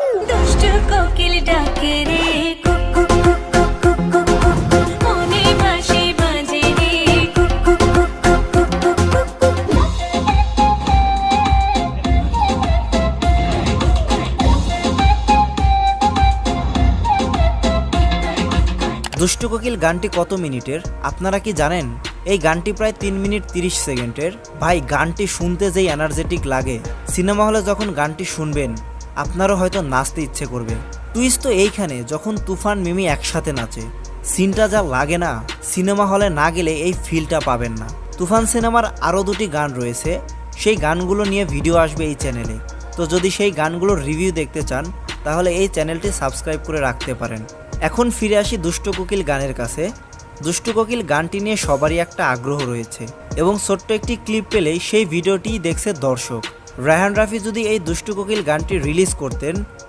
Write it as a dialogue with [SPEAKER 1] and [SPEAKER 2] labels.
[SPEAKER 1] দুষ্টু কোকিল ডাকে রে cook cook cook cook cook cook cook cook. মনে বাঁশি বাজে রে cook cook cook cook cook cook cook cook.
[SPEAKER 2] দুষ্টু কোকিল গানটি কত মিনিটের আপনারা কি জানেন? এই গানটি প্রায় 3 মিনিট 30 সেকেন্ডের। ভাই, গানটি শুনতে যেই এনার্জেটিক লাগে, সিনেমা হলে যখন গানটি শুনবেন আপনারও হয়তো নাচতে ইচ্ছে করবে। টুইস্ট তো এইখানে, যখন তুফান মিমি একসাথে নাচে, সিনটা যা লাগে না, সিনেমা হলে না গেলে এই ফিলটা পাবেন না। তুফান সিনেমার আরও 2টি গান রয়েছে, সেই গানগুলো নিয়ে ভিডিও আসবে এই চ্যানেলে। তো যদি সেই গানগুলোর রিভিউ দেখতে চান তাহলে এই চ্যানেলটি সাবস্ক্রাইব করে রাখতে পারেন। এখন ফিরে আসি দুষ্টু কোকিল গানের কাছে। দুষ্টু কোকিল গানটি নিয়ে সবারই একটা আগ্রহ রয়েছে এবং ছোট্ট একটি ক্লিপ পেলেই সেই ভিডিওটি দেখছে দর্শক। রায়হান রাফি যদি এই দুষ্টু কোকিল গানটি রিলিজ করতেন